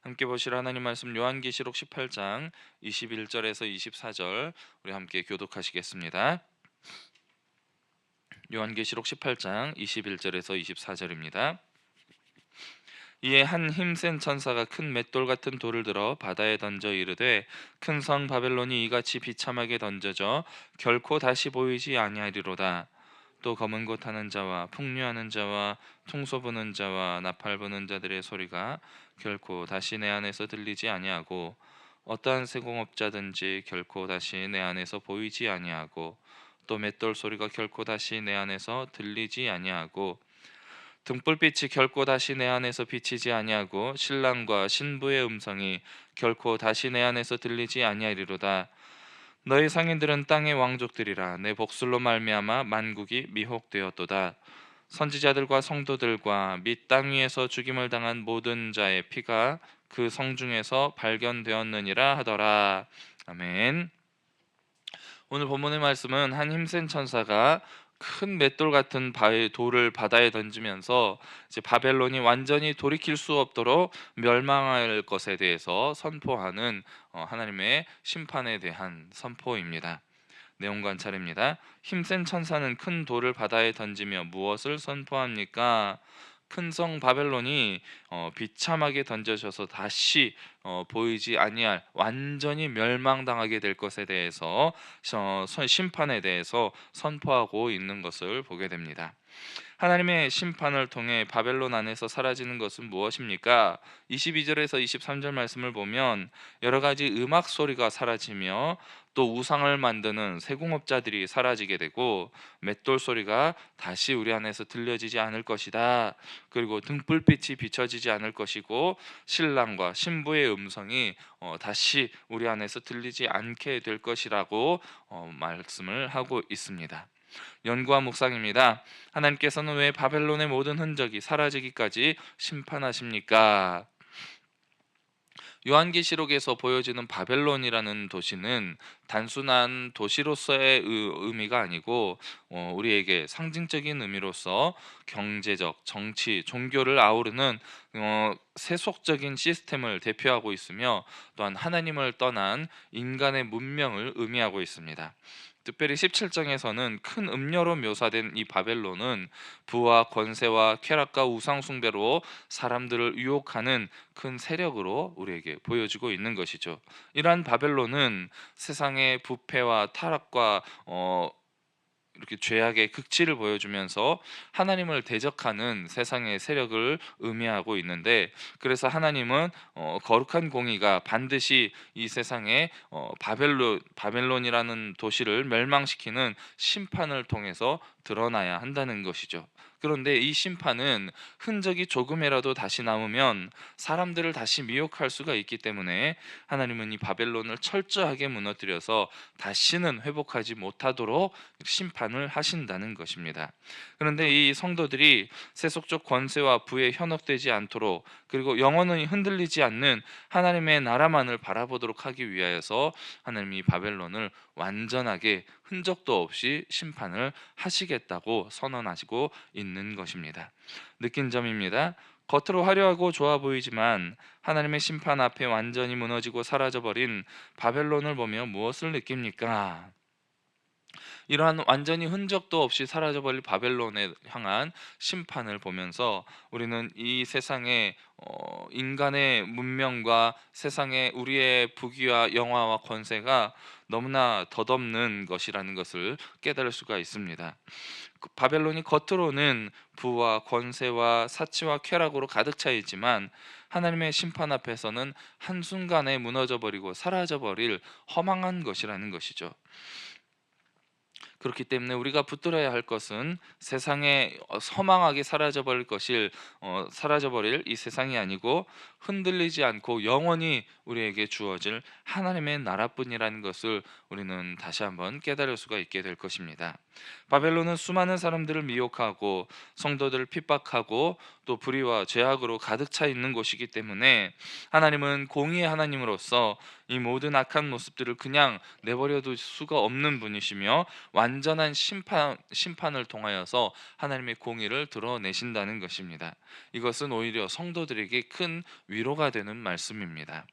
함께 보실 하나님 말씀 요한계시록 18장 21절에서 24절 우리 함께 교독하시겠습니다. 요한계시록 18장 21절에서 24절입니다. 이에 한 힘센 천사가 큰 맷돌 같은 돌을 들어 바다에 던져 이르되 큰 성 바벨론이 이같이 비참하게 던져져 결코 다시 보이지 아니하리로다. 또 검은 고 타는 자와 풍류하는 자와 통소 부는 자와 나팔 부는 자들의 소리가 결코 다시 내 안에서 들리지 아니하고 어떠한 세공업자든지 결코 다시 내 안에서 보이지 아니하고 또 맷돌 소리가 결코 다시 내 안에서 들리지 아니하고 등불빛이 결코 다시 내 안에서 비치지 아니하고 신랑과 신부의 음성이 결코 다시 내 안에서 들리지 아니하리로다. 너희 상인들은 땅의 왕족들이라. 내 복술로 말미암아 만국이 미혹되었도다. 선지자들과 성도들과 및 땅 위에서 죽임을 당한 모든 자의 피가 그 성 중에서 발견되었느니라 하더라. 아멘. 오늘 본문의 말씀은 한 힘센 천사가 큰 맷돌 같은 돌을 바다에 던지면서 이제 바벨론이 완전히 돌이킬 수 없도록 멸망할 것에 대해서 선포하는 하나님의 심판에 대한 선포입니다. 내용 관찰입니다. 힘센 천사는 큰 돌을 바다에 던지며 무엇을 선포합니까? 큰 성 바벨론이 비참하게 던져져서 다시 보이지 아니할 완전히 멸망당하게 될 것에 대해서 심판에 대해서 선포하고 있는 것을 보게 됩니다. 하나님의 심판을 통해 바벨론 안에서 사라지는 것은 무엇입니까? 22절에서 23절 말씀을 보면 여러 가지 음악 소리가 사라지며 또 우상을 만드는 세공업자들이 사라지게 되고 맷돌 소리가 다시 우리 안에서 들려지지 않을 것이다. 그리고 등불빛이 비춰지지 않을 것이고 신랑과 신부의 음성이 다시 우리 안에서 들리지 않게 될 것이라고 말씀을 하고 있습니다. 연구와 묵상입니다. 하나님께서는 왜 바벨론의 모든 흔적이 사라지기까지 심판하십니까? 요한계시록에서 보여지는 바벨론이라는 도시는 단순한 도시로서의 의미가 아니고 우리에게 상징적인 의미로서 경제적, 정치, 종교를 아우르는 세속적인 시스템을 대표하고 있으며 또한 하나님을 떠난 인간의 문명을 의미하고 있습니다. 특별히 17장에서는 큰 음녀로 묘사된 이 바벨론은 부와 권세와 쾌락과 우상 숭배로 사람들을 유혹하는 큰 세력으로 우리에게 보여지고 있는 것이죠. 이러한 바벨론은 세상의 부패와 타락과 이렇게 죄악의 극치를 보여주면서 하나님을 대적하는 세상의 세력을 의미하고 있는데, 그래서 하나님은 거룩한 공의가 반드시 이 세상에 바벨론이라는 도시를 멸망시키는 심판을 통해서 드러나야 한다는 것이죠. 그런데 이 심판은 흔적이 조금이라도 다시 남으면 사람들을 다시 미혹할 수가 있기 때문에 하나님은 이 바벨론을 철저하게 무너뜨려서 다시는 회복하지 못하도록 심판을 하신다는 것입니다. 그런데 이 성도들이 세속적 권세와 부에 현혹되지 않도록, 그리고 영원히 흔들리지 않는 하나님의 나라만을 바라보도록 하기 위하여서 하나님이 바벨론을 완전하게 흔적도 없이 심판을 하시겠다고 선언하시고 있는 것입니다. 느낀 점입니다. 겉으로 화려하고 좋아 보이지만 하나님의 심판 앞에 완전히 무너지고 사라져버린 바벨론을 보며 무엇을 느낍니까? 이러한 완전히 흔적도 없이 사라져버릴 바벨론에 향한 심판을 보면서 우리는 이 세상의 인간의 문명과 세상의 우리의 부귀와 영화와 권세가 너무나 덧없는 것이라는 것을 깨달을 수가 있습니다. 바벨론이 겉으로는 부와 권세와 사치와 쾌락으로 가득 차 있지만 하나님의 심판 앞에서는 한순간에 무너져버리고 사라져버릴 허망한 것이라는 것이죠. 그렇기 때문에 우리가 붙들어야 할 것은 세상에 허망하게 사라져버릴 이 세상이 아니고 흔들리지 않고 영원히 우리에게 주어질 하나님의 나라뿐이라는 것을 우리는 다시 한번 깨달을 수가 있게 될 것입니다. 바벨론은 수많은 사람들을 미혹하고 성도들을 핍박하고 또 불의와 죄악으로 가득 차 있는 곳이기 때문에 하나님은 공의의 하나님으로서 이 모든 악한 모습들을 그냥 내버려 둘 수가 없는 분이시며 완전한 심판을 통하여서 하나님의 공의를 드러내신다는 것입니다. 이것은 오히려 성도들에게 큰 위로가 되는 말씀입니다.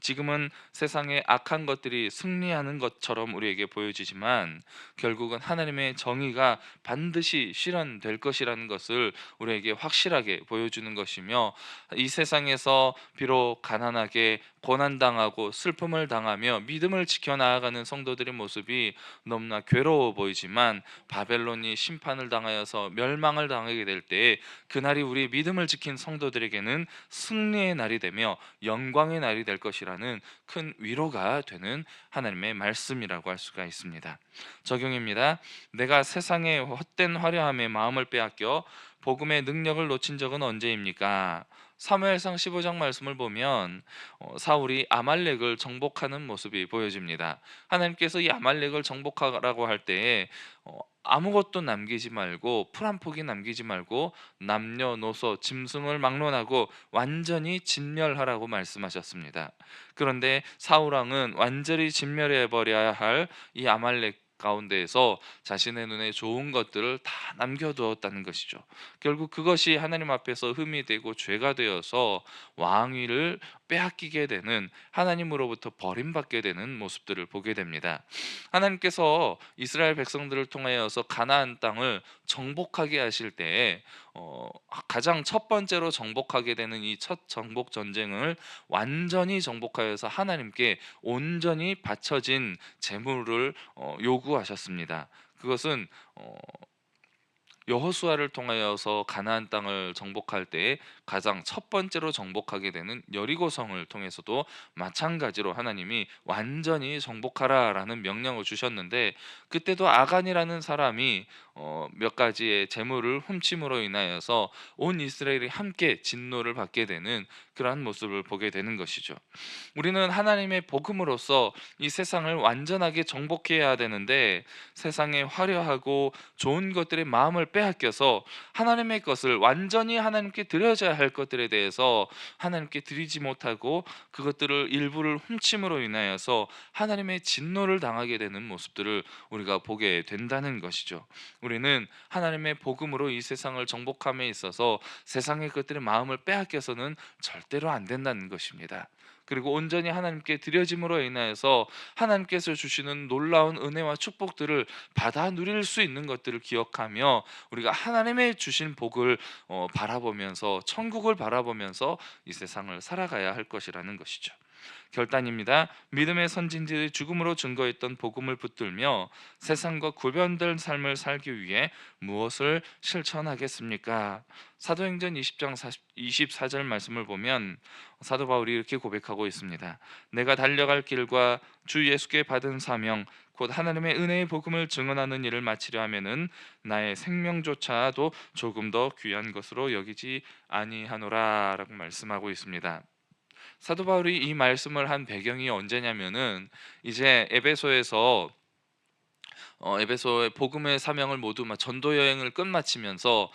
지금은 세상의 악한 것들이 승리하는 것처럼 우리에게 보여지지만 결국은 하나님의 정의가 반드시 실현될 것이라는 것을 우리에게 확실하게 보여주는 것이며, 이 세상에서 비록 가난하게 고난당하고 슬픔을 당하며 믿음을 지켜나가는 성도들의 모습이 너무나 괴로워 보이지만, 바벨론이 심판을 당하여서 멸망을 당하게 될 때에 그날이 우리 믿음을 지킨 성도들에게는 승리의 날이 되며 영광의 날이 될 것이라는 큰 위로가 되는 하나님의 말씀이라고 할 수가 있습니다. 적용입니다. 내가 세상의 헛된 화려함에 마음을 빼앗겨 복음의 능력을 놓친 적은 언제입니까? 사무엘상 15장 말씀을 보면 사울이 아말렉을 정복하는 모습이 보여집니다. 하나님께서 이 아말렉을 정복하라고 할 때에 아무것도 남기지 말고, 풀 한 폭이 남기지 말고 남녀노소 짐승을 막론하고 완전히 진멸하라고 말씀하셨습니다. 그런데 사울 왕은 완전히 진멸해 버려야 할 이 아말렉 가운데에서 자신의 눈에 좋은 것들을 다 남겨두었다는 것이죠. 결국 그것이 하나님 앞에서 흠이 되고 죄가 되어서 왕위를 빼앗기게 되는, 하나님으로부터 버림받게 되는 모습들을 보게 됩니다. 하나님께서 이스라엘 백성들을 통하여서 가나안 땅을 정복하게 하실 때에 가장 첫 번째로 정복하게 되는 이 첫 정복 전쟁을 완전히 정복하여서 하나님께 온전히 바쳐진 제물을 요구하셨습니다. 그것은 여호수아를 통하여서 가나안 땅을 정복할 때에 가장 첫 번째로 정복하게 되는 여리고성을 통해서도 마찬가지로 하나님이 완전히 정복하라라는 명령을 주셨는데, 그때도 아간이라는 사람이 몇 가지의 재물을 훔침으로 인하여서 온 이스라엘이 함께 진노를 받게 되는 그러한 모습을 보게 되는 것이죠. 우리는 하나님의 복음으로서 이 세상을 완전하게 정복해야 되는데, 세상에 화려하고 좋은 것들의 마음을 빼앗겨서 하나님의 것을 완전히 하나님께 드려져야 할 것들에 대해서 하나님께 드리지 못하고 그것들을 일부를 훔침으로 인하여서 하나님의 진노를 당하게 되는 모습들을 우리가 보게 된다는 것이죠. 우리는 하나님의 복음으로 이 세상을 정복함에 있어서 세상의 것들의 마음을 빼앗겨서는 절대로 안 된다는 것입니다. 그리고 온전히 하나님께 드려짐으로 인하여서 하나님께서 주시는 놀라운 은혜와 축복들을 받아 누릴 수 있는 것들을 기억하며 우리가 하나님의 주신 복을 바라보면서, 천국을 바라보면서 이 세상을 살아가야 할 것이라는 것이죠. 결단입니다. 믿음의 선진들이 죽음으로 증거했던 복음을 붙들며 세상과 구별된 삶을 살기 위해 무엇을 실천하겠습니까? 사도행전 20장 24절 말씀을 보면 사도 바울이 이렇게 고백하고 있습니다. 내가 달려갈 길과 주 예수께 받은 사명 곧 하나님의 은혜의 복음을 증언하는 일을 마치려 하면은 나의 생명조차도 조금 더 귀한 것으로 여기지 아니하노라라고 말씀하고 있습니다. 사도 바울이 이 말씀을 한 배경이 언제냐면은 이제 에베소의 복음의 사명을 모두 전도 여행을 끝마치면서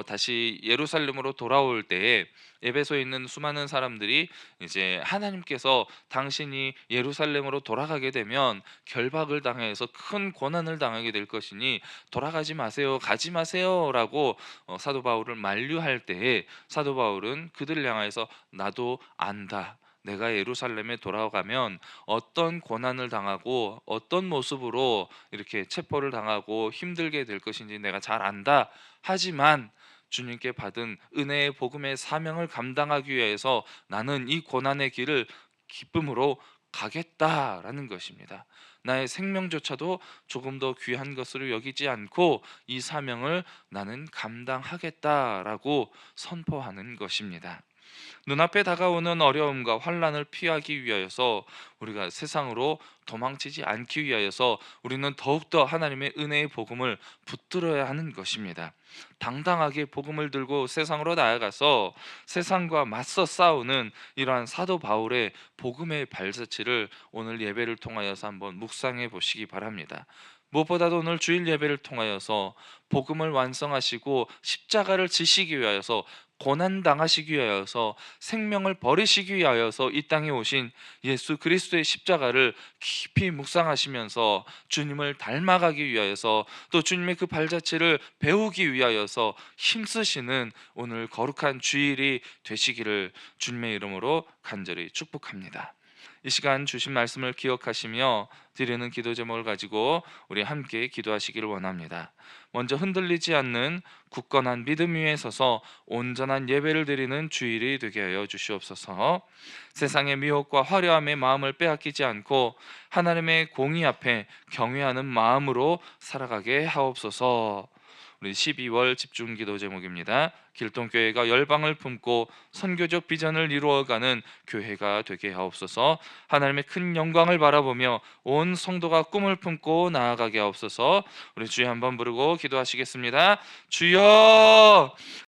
다시 예루살렘으로 돌아올 때에 에베소에 있는 수많은 사람들이 이제 하나님께서 당신이 예루살렘으로 돌아가게 되면 결박을 당해서 큰 고난을 당하게 될 것이니 돌아가지 마세요, 가지 마세요라고 사도 바울을 만류할 때에 사도 바울은 그들을 향해서 나도 안다. 내가 예루살렘에 돌아가면 어떤 고난을 당하고 어떤 모습으로 이렇게 체포를 당하고 힘들게 될 것인지 내가 잘 안다. 하지만 주님께 받은 은혜의 복음의 사명을 감당하기 위해서 나는 이 고난의 길을 기쁨으로 가겠다라는 것입니다. 나의 생명조차도 조금 더 귀한 것으로 여기지 않고 이 사명을 나는 감당하겠다라고 선포하는 것입니다. 눈앞에 다가오는 어려움과 환난을 피하기 위하여서, 우리가 세상으로 도망치지 않기 위하여서 우리는 더욱더 하나님의 은혜의 복음을 붙들어야 하는 것입니다. 당당하게 복음을 들고 세상으로 나아가서 세상과 맞서 싸우는 이러한 사도 바울의 복음의 발자취를 오늘 예배를 통하여서 한번 묵상해 보시기 바랍니다. 무엇보다도 오늘 주일 예배를 통하여서 복음을 완성하시고 십자가를 지시기 위하여서 고난 당하시기 위하여서 생명을 버리시기 위하여서 이 땅에 오신 예수 그리스도의 십자가를 깊이 묵상하시면서 주님을 닮아가기 위하여서 또 주님의 그 발자취를 배우기 위하여서 힘쓰시는 오늘 거룩한 주일이 되시기를 주님의 이름으로 간절히 축복합니다. 이 시간 주신 말씀을 기억하시며 드리는 기도 제목을 가지고 우리 함께 기도하시기를 원합니다. 먼저 흔들리지 않는 굳건한 믿음 위에 서서 온전한 예배를 드리는 주일이 되게 하여 주시옵소서. 세상의 미혹과 화려함의 마음을 빼앗기지 않고 하나님의 공의 앞에 경외하는 마음으로 살아가게 하옵소서. 우리 12월 집중 기도 제목입니다. 길동교회가 열방을 품고 선교적 비전을 이루어가는 교회가 되게 하옵소서. 하나님의 큰 영광을 바라보며 온 성도가 꿈을 품고 나아가게 하옵소서. 우리 주여 한번 부르고 기도하시겠습니다. 주여!